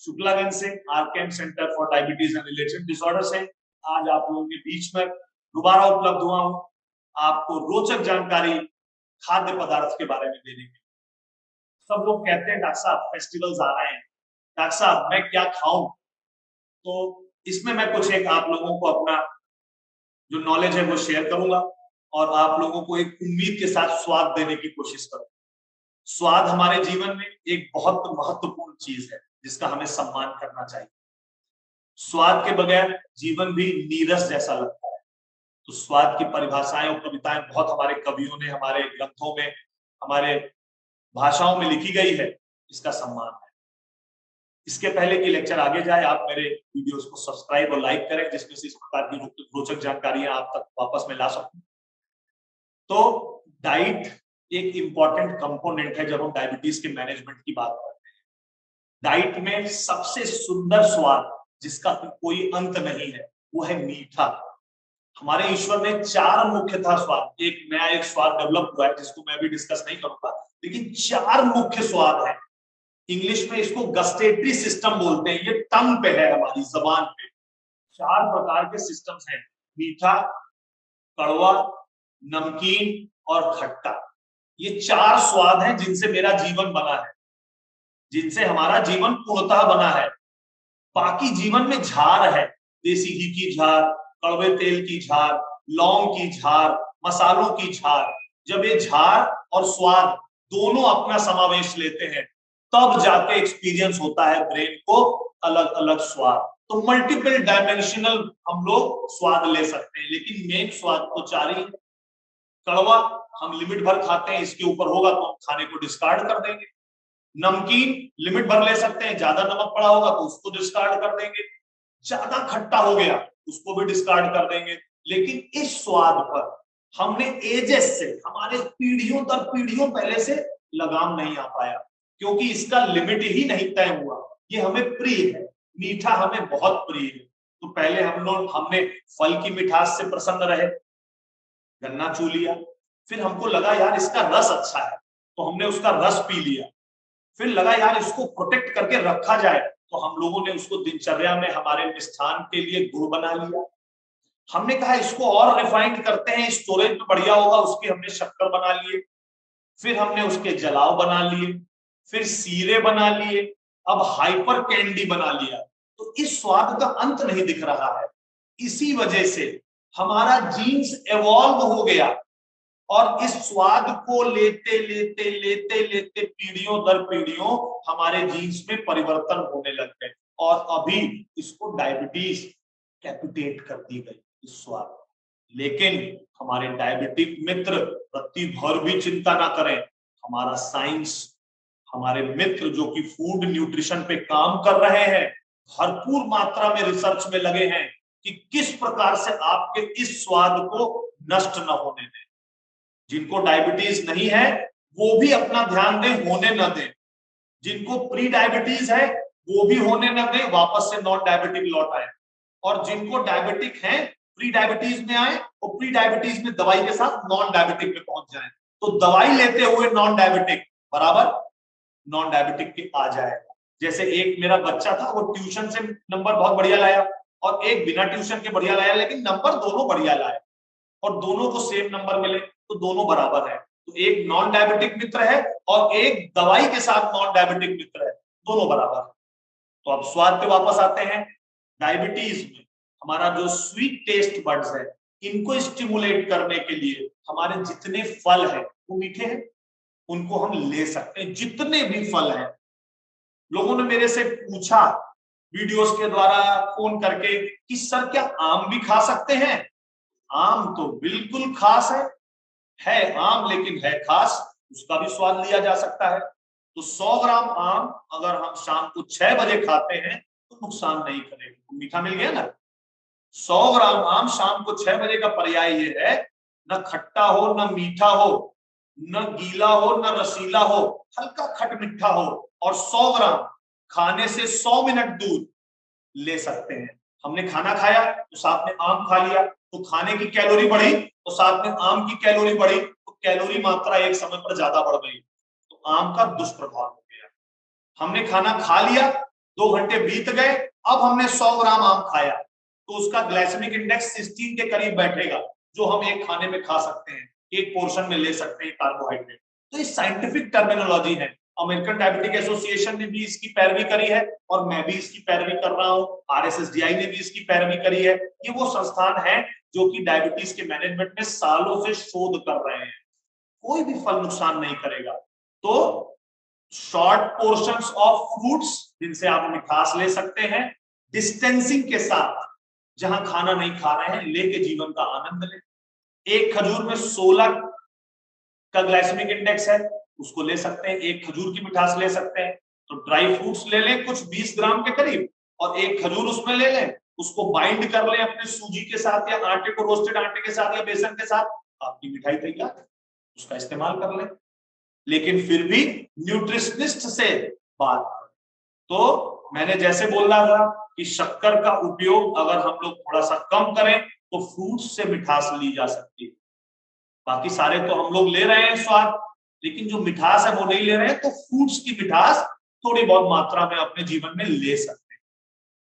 शुक्लागंज से RKM centre for diabetes and related disorder से आज आप लोगों के बीच में दोबारा उपलब्ध हुआ हूं आपको रोचक जानकारी खाद्य पदार्थ के बारे में देने के। सब लोग कहते हैं डॉक्टर साहब फेस्टिवल्स आ रहे हैं, डॉक्टर साहब मैं क्या खाऊं? तो इसमें मैं कुछ एक आप लोगों को अपना जो नॉलेज है वो शेयर करूंगा और आप लोगों को एक उम्मीद के साथ स्वाद देने की कोशिश करूंगा। स्वाद हमारे जीवन में एक बहुत महत्वपूर्ण चीज है जिसका हमें सम्मान करना चाहिए। स्वाद के बगैर जीवन भी नीरस जैसा लगता है। तो स्वाद की परिभाषाएं और कविताएं बहुत हमारे कवियों ने हमारे ग्रंथों में हमारे भाषाओं में लिखी गई है, इसका सम्मान है। इसके पहले कि लेक्चर आगे जाए आप मेरे वीडियोस को सब्सक्राइब और लाइक करें जिसमें से इस प्रकार की रोचक जानकारियां आप तक वापस में ला सकूं। तो डाइट एक इंपॉर्टेंट कंपोनेंट है जब हम डायबिटीज के मैनेजमेंट की बात करते हैं। डाइट में सबसे सुंदर स्वाद जिसका कोई अंत नहीं है वो है मीठा। हमारे ईश्वर ने 4 मुख्यतः स्वाद, एक नया एक स्वाद डेवलप हुआ है जिसको मैं अभी डिस्कस नहीं करूंगा, लेकिन 4 मुख्य स्वाद है। इंग्लिश में इसको गस्टेटरी सिस्टम बोलते हैं, ये टंग पे है, हमारी जबान पे 4 प्रकार के सिस्टम्स हैं, मीठा, कड़वा, नमकीन और खट्टा। ये 4 स्वाद हैं जिनसे मेरा जीवन बना है, जिनसे हमारा जीवन पूर्णतः बना है। बाकी जीवन में झार है, देसी घी की झार, कड़वे तेल की झार, लौंग की झार, मसालों की झार। जब ये झार और स्वाद दोनों अपना समावेश लेते हैं तब जाके एक्सपीरियंस होता है ब्रेन को अलग अलग स्वाद। तो मल्टीपल डायमेंशनल हम लोग स्वाद ले सकते हैं, लेकिन मेन स्वाद तो 4 ही है। कड़वा हम लिमिट भर खाते हैं, इसके ऊपर होगा तो हम खाने को डिस्कार्ड कर देंगे। नमकीन लिमिट भर ले सकते हैं, ज्यादा नमक पड़ा होगा तो उसको डिस्कार्ड कर देंगे। ज्यादा खट्टा हो गया उसको भी डिस्कार्ड कर देंगे। लेकिन इस स्वाद पर हमने एजेस से, हमारे पीढ़ियों दर पीढ़ियों पहले से लगाम नहीं आ पाया, क्योंकि इसका लिमिट ही नहीं तय हुआ। ये हमें प्रिय है, मीठा हमें बहुत प्रिय है। तो पहले हमने फल की मिठास से प्रसन्न रहे, गन्ना चू लिया, फिर हमको लगा यार इसका रस अच्छा है तो हमने उसका रस पी लिया, फिर लगा यार इसको प्रोटेक्ट करके रखा जाए तो हम लोगों ने उसको दिनचर्या में हमारे मिष्ठान के लिए गुड़ बना लिया। हमने कहा इसको और रिफाइंड करते हैं, स्टोरेज में बढ़िया होगा, उसके हमने शक्कर बना लिए, फिर हमने उसके जलाव बना लिए, फिर सीरे बना लिए, अब हाइपर कैंडी बना लिया। तो इस स्वाद का अंत नहीं दिख रहा है। इसी वजह से हमारा जीन्स एवॉल्व हो गया और इस स्वाद को लेते लेते लेते लेते पीढ़ियों दर पीढ़ियों हमारे जीन्स में परिवर्तन होने लग गए और अभी इसको डायबिटीज कैपिटेट कर दी गई इस स्वाद। लेकिन हमारे डायबिटिक मित्र रत्ती भर भी चिंता ना करें, हमारा साइंस, हमारे मित्र जो कि फूड न्यूट्रिशन पे काम कर रहे हैं, भरपूर मात्रा में रिसर्च में लगे हैं कि किस प्रकार से आपके इस स्वाद को नष्ट न होने दें। जिनको डायबिटीज नहीं है वो भी अपना ध्यान दें, होने न दें। जिनको प्री डायबिटीज है वो भी होने न दें, वापस से नॉन डायबिटिक लौट आए। और जिनको डायबिटिक है प्री डायबिटीज में आए और प्री डायबिटीज में दवाई के साथ नॉन डायबिटिक में पहुंच जाए। तो दवाई लेते हुए नॉन डायबिटिक बराबर नॉन डायबिटिक के आ जाएगा। जैसे एक मेरा बच्चा था, वो ट्यूशन से नंबर बहुत बढ़िया लाया और एक बिना ट्यूशन के बढ़िया लाया, लेकिन नंबर दोनों बढ़िया लाए और दोनों को सेम नंबर मिले तो दोनों बराबर है। तो एक नॉन डायबिटिक मित्र है और एक दवाई के साथ नॉन डायबिटिक मित्र है, दोनों बराबर है। तो अब स्वाद पे वापस आते हैं। डायबिटीज में हमारा जो स्वीट टेस्ट बड्स है, इनको स्टिमुलेट करने के लिए हमारे जितने फल है वो मीठे हैं, उनको हम ले सकते हैं, जितने भी फल हैं। लोगों ने मेरे से पूछा वीडियोस के द्वारा, फोन करके कि सर क्या आम भी खा सकते हैं? आम तो बिल्कुल खास है आम, लेकिन है खास, उसका भी स्वाद लिया जा सकता है। तो 100 ग्राम आम अगर हम शाम को 6 बजे खाते हैं तो नुकसान नहीं करेगा, तो मीठा मिल गया ना। 100 ग्राम आम शाम को 6 बजे का पर्याय ये है, न खट्टा हो न मीठा हो, न गीला हो न रसीला हो, हल्का खट मिठा हो, और 100 ग्राम खाने से 100 मिनट दूर ले सकते हैं। हमने खाना खाया तो साथ में आम खा लिया, तो खाने की कैलोरी बढ़ी तो साथ में आम की कैलोरी बढ़ी, तो कैलोरी मात्रा एक समय पर ज्यादा बढ़ गई, तो आम का दुष्प्रभाव हो गया। हमने खाना खा लिया, 2 घंटे बीत गए, अब हमने 100 ग्राम आम खाया तो उसका ग्लाइसेमिक इंडेक्स 16 के करीब बैठेगा, जो हम एक खाने में खा सकते हैं, एक पोर्शन में ले सकते हैं कार्बोहाइड्रेट। तो ये साइंटिफिक टर्मिनोलॉजी है। अमेरिकन डायबिटिक एसोसिएशन ने भी इसकी पैरवी करी है और मैं भी इसकी पैरवी कर रहा हूँ। RSSDI ने भी इसकी पैरवी करी है। ये वो संस्थान है जो कि डायबिटीज के मैनेजमेंट में सालों से शोध कर रहे हैं। कोई भी फल नुकसान नहीं करेगा। तो शॉर्ट पोर्शंस ऑफ फ्रूट्स जिनसे आप मिठास ले सकते हैं, डिस्टेंसिंग के साथ, जहां खाना नहीं खा रहे हैं, लेके जीवन का आनंद लें। एक खजूर में 16 का ग्लाइसेमिक इंडेक्स है, उसको ले सकते हैं, एक खजूर की मिठास ले सकते हैं। तो ड्राई फ्रूट्स ले लें कुछ 20 ग्राम के करीब और एक खजूर उसमें ले लें, उसको बाइंड कर लें अपने सूजी के साथ या आटे को, रोस्टेड आटे के साथ या बेसन के साथ, आपकी मिठाई तैयार है, उसका इस्तेमाल कर लें। लेकिन फिर भी न्यूट्रिशनिस्ट से बात। तो मैंने जैसे बोल रहा था कि शक्कर का उपयोग अगर हम लोग थोड़ा सा कम करें तो फ्रूट्स से मिठास ली जा सकती है। बाकी सारे तो हम लोग ले रहे हैं स्वाद, लेकिन जो मिठास है वो नहीं ले रहे हैं, तो फ्रूट्स की मिठास थोड़ी बहुत मात्रा में अपने जीवन में ले सकते हैं।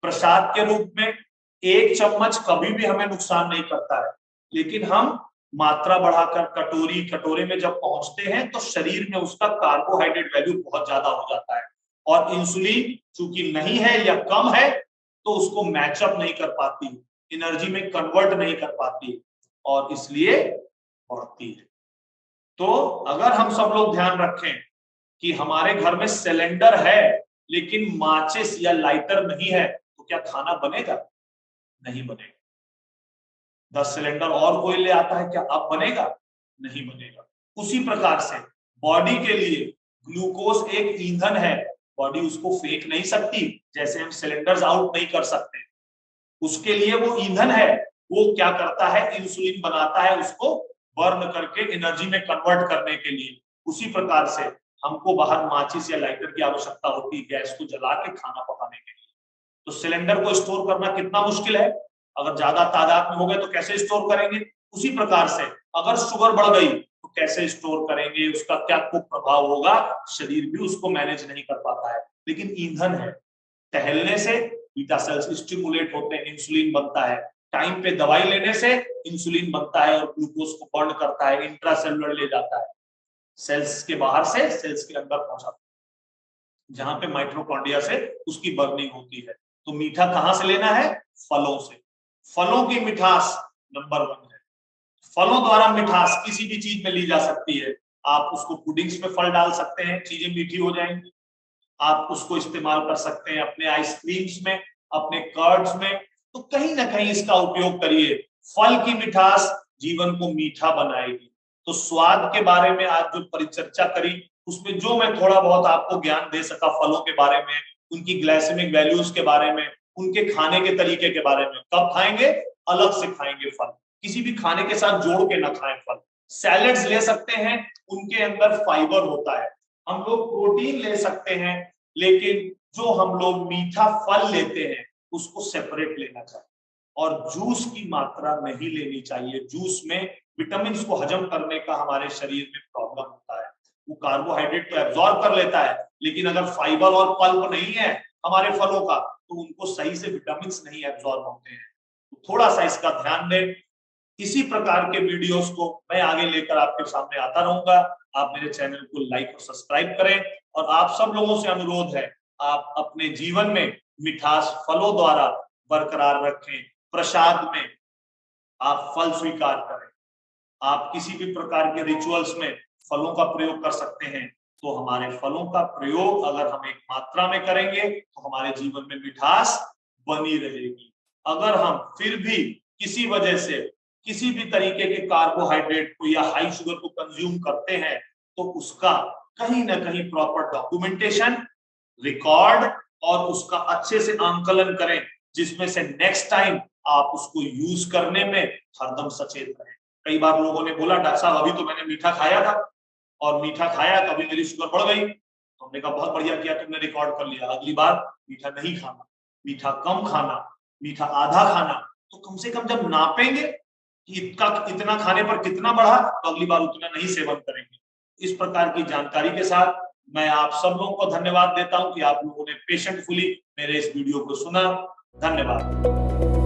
प्रसाद के रूप में 1 चम्मच कभी भी हमें नुकसान नहीं करता है, लेकिन हम मात्रा बढ़ाकर कटोरे में जब पहुंचते हैं तो शरीर में उसका कार्बोहाइड्रेट वैल्यू बहुत ज्यादा हो जाता है और इंसुलिन चूंकि नहीं है या कम है तो उसको मैचअप नहीं कर पाती, एनर्जी में कन्वर्ट नहीं कर पाती और इसलिए बढ़ती है। तो अगर हम सब लोग ध्यान रखें कि हमारे घर में सिलेंडर है लेकिन माचिस या लाइटर नहीं है, तो क्या खाना बनेगा? नहीं बनेगा। 10 सिलेंडर और कोई ले आता है, क्या अब बनेगा? नहीं बनेगा। उसी प्रकार से बॉडी के लिए ग्लूकोज एक ईंधन है, बॉडी उसको फेंक नहीं सकती, जैसे हम सिलेंडर्स आउट नहीं कर सकते, उसके लिए वो ईंधन है। वो क्या करता है? इंसुलिन बनाता है उसको बर्न करके एनर्जी में कन्वर्ट करने के लिए। उसी प्रकार से हमको बाहर माचिस या लाइटर की आवश्यकता होती है गैस को जला के खाना पकाने के लिए। तो सिलेंडर को स्टोर करना कितना मुश्किल है, अगर ज्यादा तादाद में हो गए तो कैसे स्टोर करेंगे? उसी प्रकार से अगर शुगर बढ़ गई तो कैसे स्टोर करेंगे, उसका क्या कुप्रभाव होगा? शरीर भी उसको मैनेज नहीं कर पाता है। लेकिन ईंधन है, टहलने से बीटा सेल्स स्टिमुलेट होते हैं, इंसुलिन बनता है, टाइम पे दवाई लेने से इंसुलिन बनता है और ग्लूकोज को बर्न करता है, इंट्रासेलुलर ले जाता है, सेल्स के बाहर से सेल्स के अंदर पहुंचाता है, जहां पे माइटोकॉन्ड्रिया से उसकी बर्निंग होती है। तो मीठा कहां से लेना है? फलों से। फलों की मिठास नंबर 1 है। फलों द्वारा मिठास किसी भी चीज में ली जा सकती है। आप उसको पुडिंग्स में फल डाल सकते हैं, चीजें मीठी हो जाएंगी। आप उसको इस्तेमाल कर सकते हैं अपने आइसक्रीम्स में, अपने कर्ड्स में, तो कहीं ना कहीं इसका उपयोग करिए। फल की मिठास जीवन को मीठा बनाएगी। तो स्वाद के बारे में आज जो परिचर्चा करी उसमें जो मैं थोड़ा बहुत आपको ज्ञान दे सका फलों के बारे में, उनकी ग्लाइसेमिक वैल्यूज के बारे में, उनके खाने के तरीके के बारे में। कब खाएंगे? अलग से खाएंगे फल, किसी भी खाने के साथ जोड़ के ना खाएं फल। सैलेड्स ले सकते हैं, उनके अंदर फाइबर होता है। हम लोग प्रोटीन ले सकते हैं, लेकिन जो हम लोग मीठा फल लेते हैं उसको सेपरेट लेना चाहिए। और जूस की मात्रा नहीं लेनी चाहिए। जूस में विटामिन को हजम करने का हमारे शरीर में प्रॉब्लम होता है। वो कार्बोहाइड्रेट तो एब्जॉर्ब कर लेता है, लेकिन अगर फाइबर और पल्प नहीं है हमारे फलों का तो उनको सही से विटामिन नहीं एब्जॉर्ब होते हैं। तो थोड़ा सा इसका ध्यान दें। इसी प्रकार के वीडियोस को मैं आगे लेकर आपके सामने आता रहूंगा। आप मेरे चैनल को लाइक और सब्सक्राइब करें और आप सब लोगों से अनुरोध है, आप अपने जीवन में मिठास फलों द्वारा बरकरार रखें। प्रसाद में आप फल स्वीकार करें। आप किसी भी प्रकार के रिचुअल्स में फलों का प्रयोग कर सकते हैं। तो हमारे फलों का प्रयोग अगर हम एक मात्रा में करेंगे तो हमारे जीवन में मिठास बनी रहेगी। अगर हम फिर भी किसी वजह से किसी भी तरीके के कार्बोहाइड्रेट को या हाई शुगर को कंज्यूम करते हैं तो उसका कहीं ना कहीं प्रॉपर डॉक्यूमेंटेशन, रिकॉर्ड और उसका अच्छे से आंकलन करें, जिसमें से नेक्स्ट टाइम आप उसको यूज करने में हरदम सचेत रहें। कई बार लोगों ने बोला डॉक्टर साहब अभी तो मैंने मीठा खाया था और मीठा खाया कभी मेरी शुगर बढ़ गई। तो हमने कहा बहुत बढ़िया किया तुमने, रिकॉर्ड कर लिया, अगली बार मीठा नहीं खाना, मीठा कम खाना, मीठा आधा खाना। तो कम से कम जब नापेंगे कि इतना खाने पर कितना बढ़ा तो अगली बार उतना नहीं सेवन करेंगे। इस प्रकार की जानकारी के साथ मैं आप सब लोगों को धन्यवाद देता हूं कि आप लोगों ने पेशेंटफुली मेरे इस वीडियो को सुना। धन्यवाद।